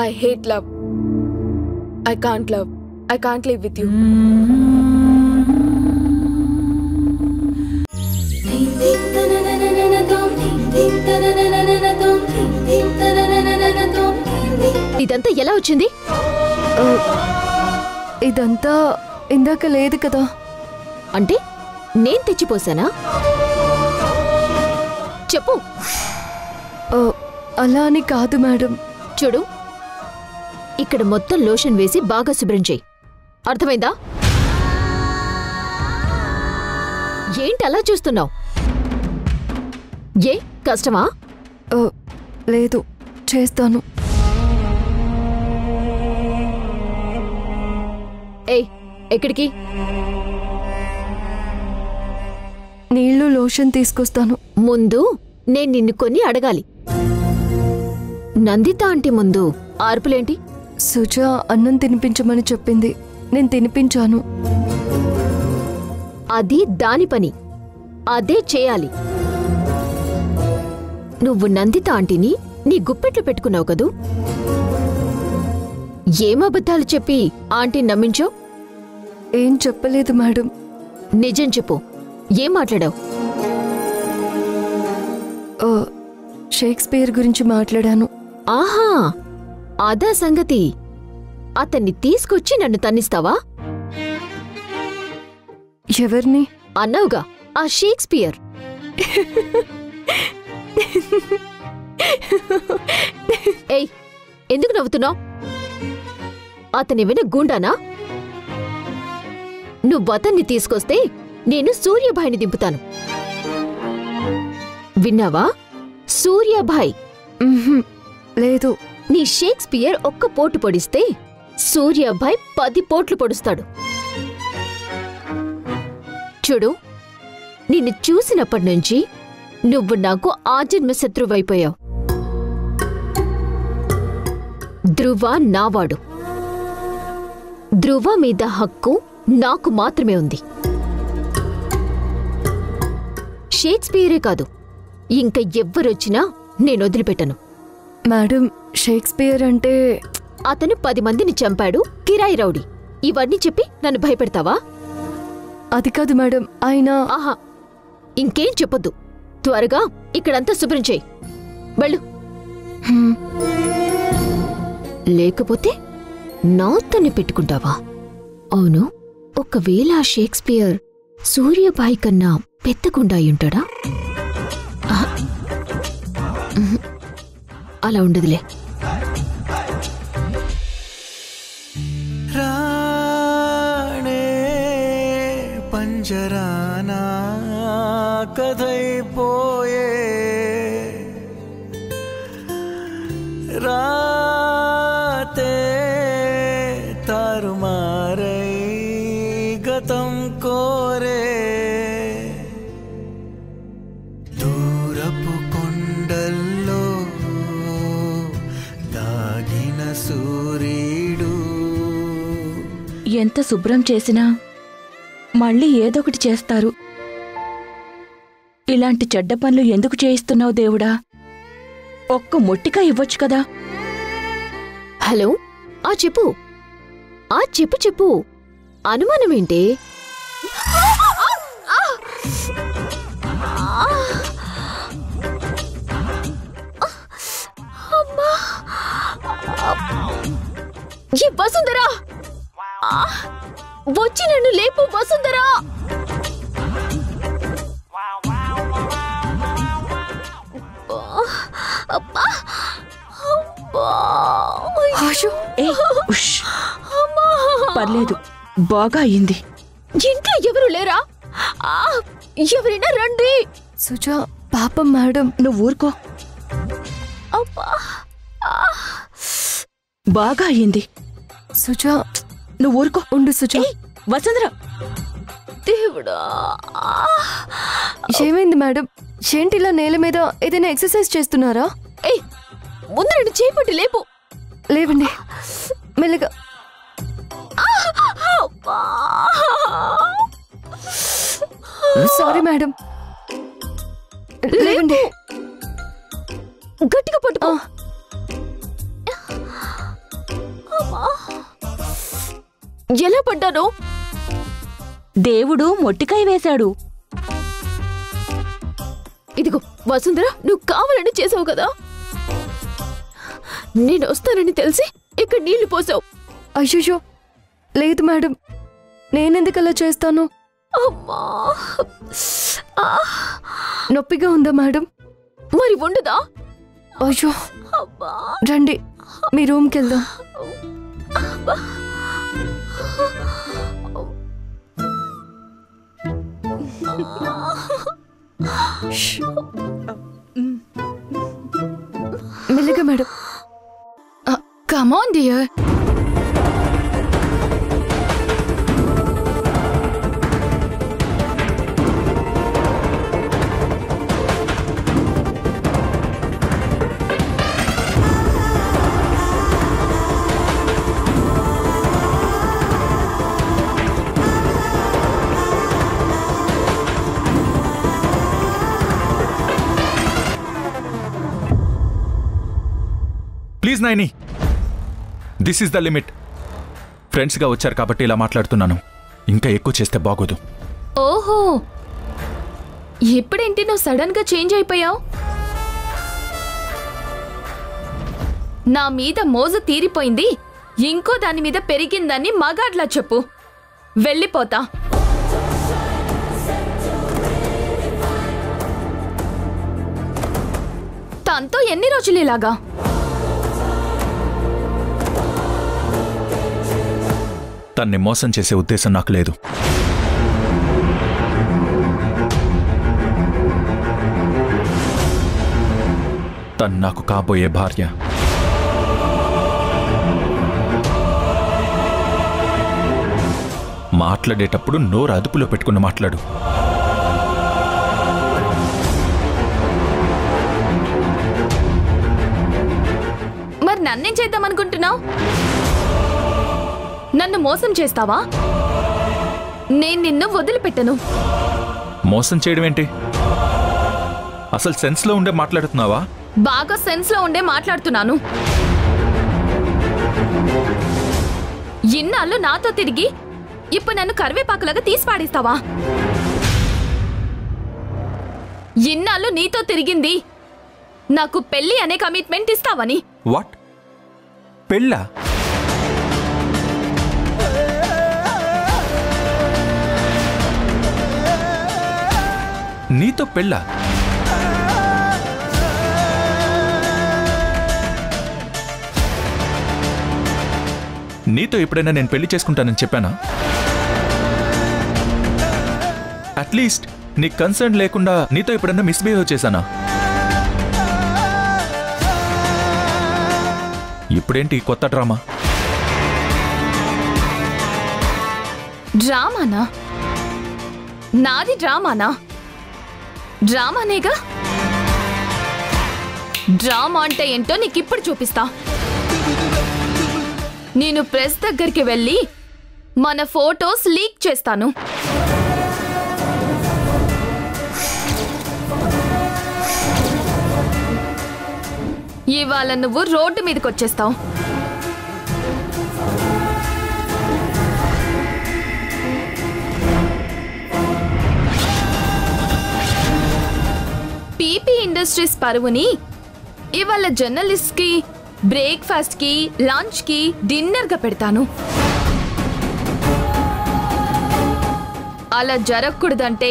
I hate love. I can't love. I can't live with you. ఇదంతా ఎలా వచ్చింది? ఇదంతా ఇందాక లేదు కదా. అంటే నేను తెచ్చిపోసానా? చెప్పు. అలా అని కాదు మేడం. చూడు, ఇక్కడ మొత్తం లోషన్ వేసి బాగా శుభ్రం చేయి. అర్థమైందా? ఏంటి అలా చూస్తున్నావు? ఏ కష్టమా? లేదు, చేస్తాను. ఏయ్, ఎక్కడికి? నీళ్లు లోషన్ తీసుకొస్తాను. ముందు నేను నిన్ను కొన్ని అడగాలి. నందిత ఆంటీ ముందు ఆర్పులేంటి? సుజా అన్నం తినిపించమని చెప్పింది, నేను తినిపించాను. అది దాని పని, అదే చేయాలి. నువ్వు నందిత ఆంటీని నీ గుప్పెట్లు పెట్టుకున్నావు కదూ? ఏం అబద్ధాలు చెప్పి ఆంటీని నమ్మించో? ఏం చెప్పలేదు మేడం. నిజం చెప్పు, ఏం మాట్లాడావు? షేక్స్పియర్ గురించి మాట్లాడాను. ఆహా, అదా సంగతి. అతన్ని తీసుకొచ్చి నన్ను తన్నిస్తావా? ఎవరిని అన్నావుగా, ఆ షేక్స్పియర్. ఏయ్, ఎందుకు నవ్వుతున్నావు? అతనేమైనా గూండానా? నువ్వతన్ని తీసుకొస్తే నేను సూర్యభాయిని దింపుతాను. విన్నావా? సూర్యభాయ్. లేదు. నీ షేక్స్పియర్ ఒక్క పోటు పొడిస్తే సూర్యభాయ్ 10 పోట్లు పొడుస్తాడు. చూడు, నిన్ను చూసినప్పటినుంచి నువ్వు నాకు ఆజన్మ శత్రువైపోయావు. ధ్రువ నావాడు. ధ్రువ మీద హక్కు నాకు మాత్రమే ఉంది. షేక్స్పియరే కాదు, ఇంకా ఎవ్వరొచ్చినా నేను వదిలిపెట్టను. మేడం, షేక్స్పియర్ అంటే అతను 10 మందిని చంపాడు, కిరాయి రౌడీ. ఇవన్నీ చెప్పి నన్ను భయపెడతావా? అది కాదు మేడం, ఆయన... ఆహా, ఇంకేం చెప్పొద్దు. త్వరగా ఇక్కడంతా శుభ్రం చేయి. వెళ్ళు. లేకపోతే నాతోనే పెట్టుకుంటావా? అవును, ఒకవేళ ఆ షేక్స్పియర్ సూర్యభాయ్ కన్నా పెద్దగుండాయుంటాడా? అలా ఉండదులే. రాణే పంజరానా కథైపోయే రాతే తారుమారై గతం కోరే దూరపు కొండల్లో దాగిన సూర్యుడు. ఎంత శుభ్రం చేసినా మళ్ళీ ఏదొకటి చేస్తారు. ఇలాంటి చెడ్డ పనులు ఎందుకు చేయిస్తున్నావు దేవుడా? ఒక్క మొట్టిగా ఇవ్వొచ్చు కదా. హలో, చెప్పు. చెప్పు. అనుమానమేంటి? ఈ వసుంధరా, వచ్చి నన్ను లేపు వసుంధరా. పర్లేదు, బాగా అయింది. ఇంట్లో ఎవరు లేరా? ఎవరైనా రండి. సుజా, పాపం మేడం. నువ్వు ఊరుకో. బాగా అయింది. సుజా, నువ్వు ఊరుకో. ఉండు సుజా. వసుంధర, దేవుడా, ఏమైంది మేడం? ఏంటి ఇలా నేల మీద ఏదైనా ఎక్సర్సైజ్ చేస్తున్నారా? ముందు రెండు చేపట్టి లేపు. లేవండి, మెల్లగా. Sorry madam. లేవండి, గట్టిగా పట్టుకో. ఎలా పడ్డాను? దేవుడు మొట్టికాయ వేశాడు. ఇదిగో వసుంధర, నువ్వు కావాలని చేసావు కదా. నేను వస్తానని తెలిసి ఇక్కడ నీళ్లు పోసావు. అయ్యో లేదు మేడం, నేనెందుకు అలా చేస్తాను? అమ్మా, నొప్పిగా ఉందా మేడం? మరి ఉండదా? అయ్యో అబ్బా, రండి మీ రూమ్కి వెళ్దాం. మెల్లగా madam. Come on dear. Please Naini, this is the limit. ఫ్రెండ్స్గా వచ్చారు కాబట్టి ఇలా మాట్లాడుతున్నాను. ఇంకా ఎక్కువ చేస్తే బాగోదు. ఓహో, ఇప్పుడేంటి నువ్వు సడన్ గా చేంజ్ అయిపోయావు? నా మీద మోజు తీరిపోయింది, ఇంకో దాని మీద పెరిగిందని మగాడ్లా చెప్పు. వెళ్ళిపోతా. తనతో ఎన్ని రోజులు ఇలాగా? తన్ని మోసం చేసే ఉద్దేశం నాకు లేదు. తను నాకు కాబోయే భార్య. మాట్లాడేటప్పుడు నోరు అదుపులో పెట్టుకుని మాట్లాడు. మరి నన్నేం చేద్దామనుకుంటున్నావు? నన్ను మోసం చేస్తావా? నేను నిన్ను వదిలిపెట్టను. మోసం చేయడం ఏంటి? అసలు సెన్స్లో ఉండే మాట్లాడుతున్నావా? బాగా సెన్స్లో ఉండే మాట్లాడుతున్నాను. ఇన్నాళ్ళు నాతో తిరిగి ఇప్పుడు నన్ను కరివేపాకులాగా తీసి పాడేస్తావా? ఇన్నాళ్ళు నీతో తిరిగింది నాకు పెళ్లి అనే కమిట్మెంట్ ఇస్తావని. వాట్? పెళ్ళా? నీతో పెళ్ళా? నీతో ఎప్పుడైనా నేను పెళ్లి చేసుకుంటానని చెప్పానా? అట్లీస్ట్ నీ కన్సర్న్ లేకుండా నీతో ఎప్పుడైనా మిస్బిహేవ్ చేశానా? ఇప్పుడేంటి కొత్త డ్రామా? డ్రామానా? నాది డ్రామానా? డ్రామానేగా. డ్రామా అంటే ఏంటో నీకిప్పుడు చూపిస్తా. నేను ప్రెస్ దగ్గరికి వెళ్ళి మన ఫోటోస్ లీక్ చేస్తాను. ఇవాళ నువ్వు రోడ్డు మీదకి వచ్చేస్తావు. పీపీ ఇండస్ట్రీస్ పరువుని ఇవాళ జర్నలిస్ట్ కి బ్రేక్ఫాస్ట్ కి లంచ్ కి డిన్నర్ గా పెడతాను. అలా జరగకూడదంటే